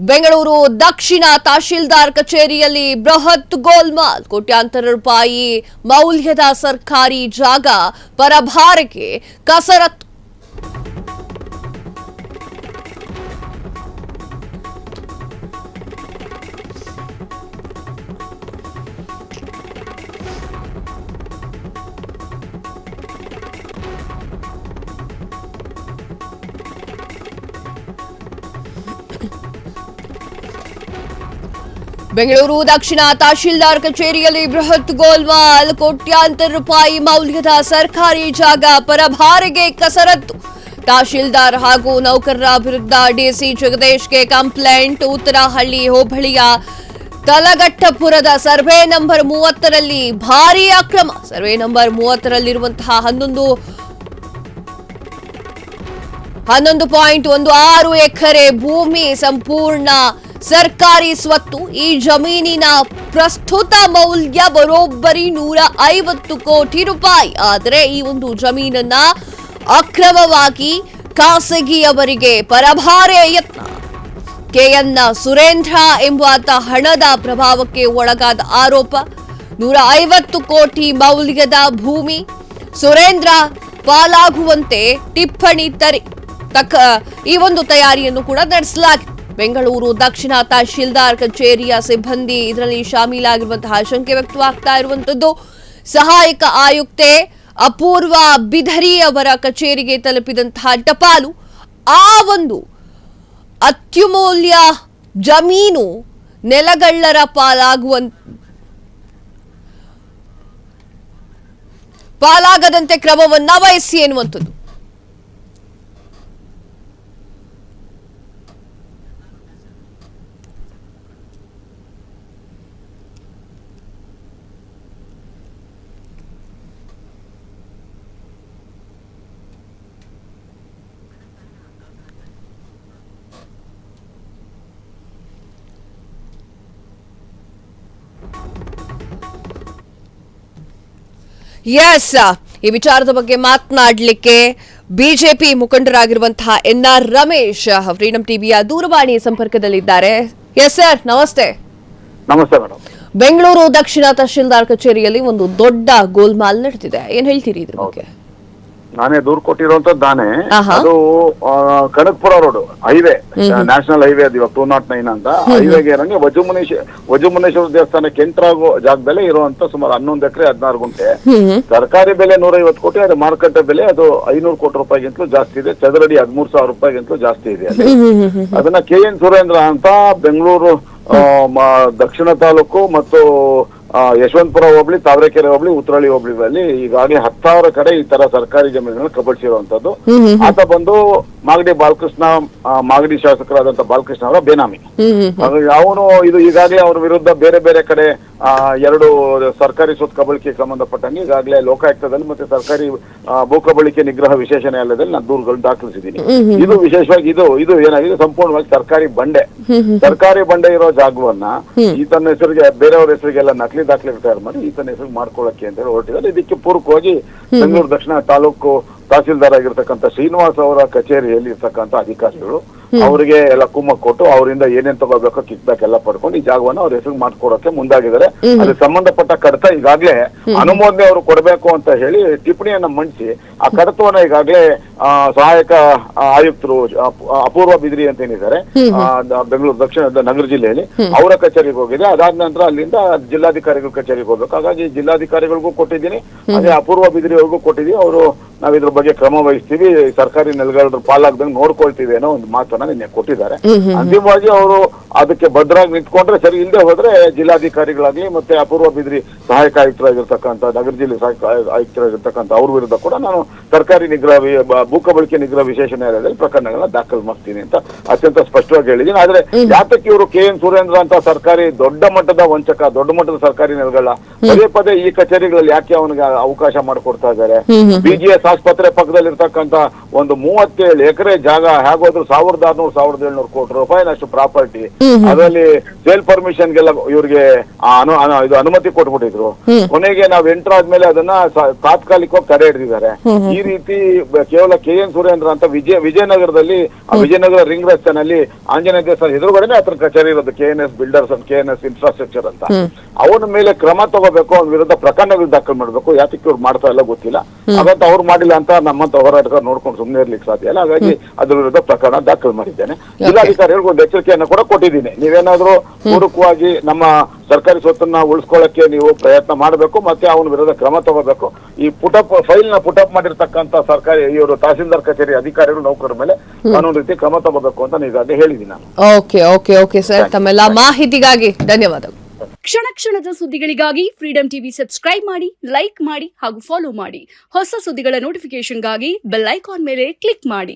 ಬೆಂಗಳೂರು ದಕ್ಷಿಣ ತಹಶೀಲ್ದಾರ್ ಕಚೇರಿಯಲ್ಲಿ ಬೃಹತ್ ಗೋಲ್ಮಾಲ್ ಕೋಟ್ಯಾಂತರ ರೂಪಾಯಿ ಮೌಲ್ಯದ ಸರ್ಕಾರಿ ಜಾಗ ಪರಭಾರಕ್ಕೆ ಕಸರತ್ತು. ಬೆಂಗಳೂರು ದಕ್ಷಿಣ ತಹಶೀಲ್ದಾರ್ ಕಚೇರಿಯಲ್ಲಿ ಬೃಹತ್ ಗೋಲ್ಮಾಲ್ ಕೋಟ್ಯಾಂತರ ರೂಪಾಯಿ ಮೌಲ್ಯದ ಸರ್ಕಾರಿ ಜಾಗ ಪರಭಾರೆಗೆ ಕಸರತ್ತು. ತಹಶೀಲ್ದಾರ್ ಹಾಗೂ ನೌಕರರ ವಿರುದ್ಧ ಡಿಸಿ ಜಗದೀಶ್ಗೆ ಕಂಪ್ಲೇಂಟ್. ಉತ್ತರಹಳ್ಳಿ ಹೋಬಳಿಯ ತಲಗಟ್ಟಪುರದ ಸರ್ವೆ ನಂಬರ್ 30ರಲ್ಲಿ ಭಾರೀ ಅಕ್ರಮ. ಸರ್ವೆ ನಂಬರ್ 30ರಲ್ಲಿರುವಂತಹ 11.16 ಎಕರೆ ಭೂಮಿ ಸಂಪೂರ್ಣ ಸರ್ಕಾರಿ ಸ್ವತ್ತು. ಈ ಜಮೀನಿನ ಪ್ರಸ್ತುತ ಮೌಲ್ಯ ಬರೋಬ್ಬರಿ 150 ಕೋಟಿ ರೂಪಾಯಿ. ಆದರೆ ಈ ಒಂದು ಜಮೀನನ್ನ ಅಕ್ರಮವಾಗಿ ಖಾಸಗಿಯವರಿಗೆ ಪರಭಾರೆ ಯತ್ನ. ಕೆಎನ್ ಸುರೇಂದ್ರ ಎಂಬಾತ ಹಣದ ಪ್ರಭಾವಕ್ಕೆ ಒಳಗಾದ ಆರೋಪ. 150 ಕೋಟಿ ಮೌಲ್ಯದ ಭೂಮಿ ಸುರೇಂದ್ರ ಪಾಲಾಗುವಂತೆ ಟಿಪ್ಪಣಿ ಈ ಒಂದು ತಯಾರಿಯನ್ನು ಕೂಡ ನಡೆಸಲಾಗಿದೆ. ಬೆಂಗಳೂರು ದಕ್ಷಿಣ ತಹಶೀಲ್ದಾರ್ ಕಚೇರಿಯ ಸಿಬ್ಬಂದಿ ಇದರಲ್ಲಿ ಶಾಮೀಲಾಗಿರುವಂತಹ ಆಶಂಕೆ ವ್ಯಕ್ತವಾಗ್ತಾ ಇರುವಂತದ್ದು. ಸಹಾಯಕ ಆಯುಕ್ತೆ ಅಪೂರ್ವ ಬಿಧರಿ ಅವರ ಕಚೇರಿಗೆ ತಲುಪಿದಂತಹ ಟಪಾಲು ಆ ಒಂದು ಅತ್ಯಮೂಲ್ಯ ಜಮೀನು ನೆಲಗಳ್ಳರ ಪಾಲಾಗದಂತೆ ಕ್ರಮವನ್ನ ವಹಿಸಿ ಎನ್ನುವಂಥದ್ದು. ಎಸ್, ಈ ವಿಚಾರದ ಬಗ್ಗೆ ಮಾತನಾಡಲಿಕ್ಕೆ ಬಿಜೆಪಿ ಮುಖಂಡರಾಗಿರುವಂತಹ ಎನ್ಆರ್ ರಮೇಶ್ ಫ್ರೀಡಂ ಟಿವಿಯ ದೂರವಾಣಿ ಸಂಪರ್ಕದಲ್ಲಿದ್ದಾರೆ. ಎಸ್ ಸರ್, ನಮಸ್ತೆ. ನಮಸ್ತೆ ಮೇಡಮ್. ಬೆಂಗಳೂರು ದಕ್ಷಿಣ ತಹಶೀಲ್ದಾರ್ ಕಚೇರಿಯಲ್ಲಿ ಒಂದು ದೊಡ್ಡ ಗೋಲ್ಮಾಲ್ ನಡೆದಿದೆ, ಏನ್ ಹೇಳ್ತೀರಿ ಇದ್ರ ಬಗ್ಗೆ? ನಾನೇ ದೂರ್ ಕೊಟ್ಟಿರುವಂತದ್ದು ನಾನೇ. ಅದು Kanakapura road highway, national highway ಅದು ಇವಾಗ 209 ಅಂತ ಹೈವೇಗೆ ಇರಂಗೆ ವಜುಮುನೇಶ್ವರ ದೇವಸ್ಥಾನಕ್ಕೆ ಎಂಟರ್ ಆಗೋ ಜಾಗದಲ್ಲೇ ಇರುವಂತ ಸುಮಾರು 11 ಎಕರೆ 16 ಗುಂಟೆ. ಸರ್ಕಾರಿ ಬೆಲೆ 150 ಕೋಟಿ, ಅದು ಮಾರುಕಟ್ಟೆ ಬೆಲೆ ಅದು 500 ಕೋಟಿ ರೂಪಾಯಿಗಿಂತಲೂ ಜಾಸ್ತಿ ಇದೆ. ಚದರಡಿ 13,000 ರೂಪಾಯಿಗಿಂತಲೂ ಜಾಸ್ತಿ ಇದೆ ಅಲ್ಲಿ. ಅದನ್ನ ಕೆಎನ್ ಸುರೇಂದ್ರ ಅಂತ ಬೆಂಗಳೂರು ದಕ್ಷಿಣ ತಾಲೂಕು ಮತ್ತು ಯಶವಂತಪುರ ಹೋಬಳಿ, ತಾವರೆಕೆರೆ ಹೋಬಳಿ, ಉತ್ತರಹಳ್ಳಿ ಹೋಬಳಿಗಳಲ್ಲಿ ಈಗಾಗಲೇ 10,000 ಕಡೆ ಈ ತರ ಸರ್ಕಾರಿ ಜಮೀನುಗಳನ್ನು ಕಬಳಿಸಿರುವಂತದ್ದು. ಆತ ಬಂದು ಮಾಗಡಿ ಶಾಸಕರಾದಂತ ಬಾಲಕೃಷ್ಣ ಅವರ ಬೇನಾಮಿ. ಅವನು ಇದು ಈಗಾಗಲೇ ಅವರ ವಿರುದ್ಧ ಬೇರೆ ಬೇರೆ ಕಡೆ 2 ಸರ್ಕಾರಿ ಸ್ವತ್ತು ಕಬಳಿಕೆಗೆ ಸಂಬಂಧಪಟ್ಟಂಗೆ ಈಗಾಗಲೇ ಲೋಕಾಯುಕ್ತದಲ್ಲಿ ಮತ್ತೆ ಸರ್ಕಾರಿ ಭೂ ಕಬಳಿಕೆ ನಿಗ್ರಹ ವಿಶೇಷ ನ್ಯಾಯಾಲಯದಲ್ಲಿ ನಾನು ದೂರುಗಳು ದಾಖಲಿಸಿದ್ದೀನಿ. ಇದು ವಿಶೇಷವಾಗಿ ಇದು ಏನಾಗಿದೆ, ಸಂಪೂರ್ಣವಾಗಿ ಸರ್ಕಾರಿ ಬಂಡೆ ಇರೋ ಜಾಗವನ್ನ ಈತನ ಹೆಸರಿಗೆ ಬೇರೆಯವ್ರ ಹೆಸರಿಗೆಲ್ಲ ನಕಲಿ ದಾಖಲೆ ತಯಾರು ಮಾಡಿ ಈತನ ಹೆಸರು ಮಾಡ್ಕೊಳ್ಳಕ್ಕೆ ಅಂತ ಹೇಳಿ ಹೊರಟಿದ್ದಾರೆ. ಇದಕ್ಕೆ ಪೂರಕವಾಗಿ ಬೆಂಗಳೂರು ದಕ್ಷಿಣ ತಾಲೂಕು ತಹಸೀಲ್ದಾರ್ ಆಗಿರ್ತಕ್ಕಂಥ ಶ್ರೀನಿವಾಸ್ ಅವರ ಕಚೇರಿಯಲ್ಲಿ ಇರ್ತಕ್ಕಂಥ ಅಧಿಕಾರಿಗಳು ಅವರಿಗೆ ಎಲ್ಲ ಕುಮ್ಮಕ್ ಕೊಟ್ಟು ಅವರಿಂದ ಏನೇನ್ ತಗೋಬೇಕೋ ಕಿಕ್ ಬ್ಯಾಕ್ ಎಲ್ಲ ಪಡ್ಕೊಂಡು ಈ ಜಾಗವನ್ನು ಅವ್ರ ಹೆಸರು ಮಾಡ್ಕೊಡಕ್ಕೆ ಮುಂದಾಗಿದ್ದಾರೆ. ಅದಕ್ಕೆ ಸಂಬಂಧಪಟ್ಟ ಕಡತ ಈಗಾಗಲೇ ಅನುಮೋದನೆ ಅವರು ಕೊಡಬೇಕು ಅಂತ ಹೇಳಿ ಟಿಪ್ಪಣಿಯನ್ನ ಮಂಡಿಸಿ ಆ ಕಡತವನ್ನ ಈಗಾಗಲೇ ಸಹಾಯಕ ಆಯುಕ್ತರು ಅಪೂರ್ವ ಬಿದ್ರಿ ಅಂತ ಏನಿದ್ದಾರೆ ಬೆಂಗಳೂರು ದಕ್ಷಿಣ ನಗರ ಜಿಲ್ಲೆಯಲ್ಲಿ ಅವರ ಕಚೇರಿಗೆ ಹೋಗಿದೆ. ಅದಾದ ನಂತರ ಅಲ್ಲಿಂದ ಜಿಲ್ಲಾಧಿಕಾರಿಗಳ ಕಚೇರಿಗೆ ಹೋಗ್ಬೇಕು. ಹಾಗಾಗಿ ಜಿಲ್ಲಾಧಿಕಾರಿಗಳಿಗೂ ಕೊಟ್ಟಿದ್ದೀನಿ, ಅದೇ ಅಪೂರ್ವ ಬಿದ್ರಿ ಅವ್ರಿಗೂ ಕೊಟ್ಟಿದ್ದೀವಿ. ಅವರು ನಾವ್ ಇದ್ರ ಬಗ್ಗೆ ಕ್ರಮ ವಹಿಸ್ತೀವಿ, ಸರ್ಕಾರಿ ನೆಲಗಳ್ಳರ ಪಾಲಾಗ್ದಂಗೆ ನೋಡ್ಕೊಳ್ತೀವಿ ಅನ್ನೋ ಒಂದು ಮಾತನ್ನ ನಿನ್ನೆ ಕೊಟ್ಟಿದ್ದಾರೆ. ಅಂತಿಮವಾಗಿ ಅವರು ಅದಕ್ಕೆ ಭದ್ರಾಗಿ ನಿಂತ್ಕೊಂಡ್ರೆ ಸರಿ, ಇಲ್ಲದೆ ಹೋದ್ರೆ ಜಿಲ್ಲಾಧಿಕಾರಿಗಳಾಗ್ಲಿ ಮತ್ತೆ ಅಪೂರ್ವ ಬಿದ್ರಿ ಸಹಾಯಕ ಆಯುಕ್ತರಾಗಿರ್ತಕ್ಕಂಥ ನಗರ ಜಿಲ್ಲೆ ಸಹಾಯಕ ಆಯುಕ್ತರಾಗಿರ್ತಕ್ಕಂಥ ಅವ್ರ ವಿರುದ್ಧ ಕೂಡ ನಾನು ಸರ್ಕಾರಿ ಭೂ ಕಬಳಿಕೆ ನಿಗ್ರಹ ವಿಶೇಷ ನ್ಯಾಯಾಲಯದಲ್ಲಿ ಪ್ರಕರಣಗಳನ್ನ ದಾಖಲು ಮಾಡ್ತೀನಿ ಅಂತ ಅತ್ಯಂತ ಸ್ಪಷ್ಟವಾಗಿ ಹೇಳಿದ್ದೀನಿ. ಆದ್ರೆ ಯಾತಕ್ಕೆ ಇವರು ಕೆಎನ್ ಸುರೇಂದ್ರ ಅಂತ ಸರ್ಕಾರಿ ದೊಡ್ಡ ಮಟ್ಟದ ವಂಚಕ, ದೊಡ್ಡ ಮಟ್ಟದ ಸರ್ಕಾರಿ ನೆಲಗಳ ಪದೇ ಈ ಕಚೇರಿಗಳಲ್ಲಿ ಯಾಕೆ ಅವನಿಗೆ ಅವಕಾಶ ಮಾಡಿಕೊಡ್ತಾ ಇದ್ದಾರೆ? ಬಿಜಿಎಸ್ ಆಸ್ಪತ್ರೆ ಪಕ್ಕದಲ್ಲಿ ಇರ್ತಕ್ಕಂಥ ಒಂದು 37 ಎಕರೆ ಜಾಗ ಹೇಗೋದ್ರು 1,600-1,700 ಕೋಟಿ ರೂಪಾಯಿನಷ್ಟು ಪ್ರಾಪರ್ಟಿ ಅದರಲ್ಲಿ ಸೇಲ್ ಪರ್ಮಿಷನ್ಗೆಲ್ಲ ಇವ್ರಿಗೆ ಇದು ಅನುಮತಿ ಕೊಟ್ಬಿಟ್ಟಿದ್ರು. ಕೊನೆಗೆ ನಾವ್ ಎಂಟರ್ ಆದ್ಮೇಲೆ ಅದನ್ನ ತಾತ್ಕಾಲಿಕವಾಗಿ ತಡೆ ಹಿಡಿದಿದ್ದಾರೆ. ಈ ರೀತಿ ಕೇವಲ KN ಸುರೇಂದ್ರ ಅಂತ ವಿಜಯನಗರದಲ್ಲಿ ವಿಜಯನಗರ ರಿಂಗ್ ರಸ್ತೆನಲ್ಲಿ ಆಂಜನೇಯ ದೇವಸ್ಥಾನ ಎದುರುಗಡೆನೆ ಹತ್ರ ಕಚೇರಿ ಇರೋದು, KNS builders and KNS infrastructure ಅಂತ. ಅವನ ಮೇಲೆ ಕ್ರಮ ತಗೋಬೇಕು, ಅವನ ವಿರುದ್ಧ ಪ್ರಕರಣಗಳು ದಾಖಲು ಮಾಡ್ಬೇಕು. ಯಾತಕ್ಕೆ ಇವ್ರು ಮಾಡ್ತಾ ಇಲ್ಲ ಗೊತ್ತಿಲ್ಲ. ಹಾಗಂತ ಅವ್ರು ಮಾಡಿಲ್ಲ ಅಂತ ನಮ್ಮಂತ ಹೋರಾಟಗಾರ ನೋಡ್ಕೊಂಡು ಸುಮ್ಮನೆ ಇರ್ಲಿಕ್ಕೆ ಸಾಧ್ಯ ಇಲ್ಲ. ಹಾಗಾಗಿ ಅದ್ರ ವಿರುದ್ಧ ಪ್ರಕರಣ ದಾಖಲು ಮಾಡಿದ್ದೇನೆ. ಜಿಲ್ಲಾಧಿಕಾರಿಗಳಿಗೆ ಒಂದು ಎಚ್ಚರಿಕೆಯನ್ನು ಕೂಡ ಕೊಟ್ಟಿದ್ದೀನಿ. ನೀವೇನಾದ್ರೂ ಪೂರಕವಾಗಿ ನಮ್ಮ ಸರ್ಕಾರಿ ಸ್ವತ್ತನ್ನ ಉಳಿಸ್ಕೊಳ್ಳಕ್ಕೆ ನೀವು ಪ್ರಯತ್ನ ಮಾಡಬೇಕು, ಮತ್ತೆ ಅವನ ವಿರುದ್ಧ ಕ್ರಮ ತಗೋಬೇಕು. ಈ ಫೈಲ್ ನ ಪುಟಪ್ ಮಾಡಿರ್ತಕ್ಕಂಥ ಸರ್ಕಾರಿ ಇವರು ತಹಸೀಲ್ದಾರ್ ಕಚೇರಿ ಅಧಿಕಾರಿಗಳು ನೌಕರರ ಮೇಲೆ ಕಾನೂನು ರೀತಿ ಕ್ರಮ ತಗೋಬೇಕು ಅಂತ ಈಗಾಗಲೇ ಹೇಳಿದ್ದೀನಿ ನಾನು. ಓಕೆ ಸರ್, ತಮ್ಮೆಲ್ಲ ಮಾಹಿತಿಗಾಗಿ ಧನ್ಯವಾದಗಳು. ಕ್ಷಣ ಕ್ಷಣದ ಸುದ್ದಿಗಳಿಗಾಗಿ ಫ್ರೀಡಂ ಟಿವಿ ಸಬ್ಸ್ಕ್ರೈಬ್ ಮಾಡಿ, ಲೈಕ್ ಮಾಡಿ ಹಾಗೂ ಫಾಲೋ ಮಾಡಿ. ಹೊಸ ಸುದ್ದಿಗಳ ನೋಟಿಫಿಕೇಶನ್ಗಾಗಿ ಬೆಲ್ ಐಕಾನ್ ಮೇಲೆ ಕ್ಲಿಕ್ ಮಾಡಿ.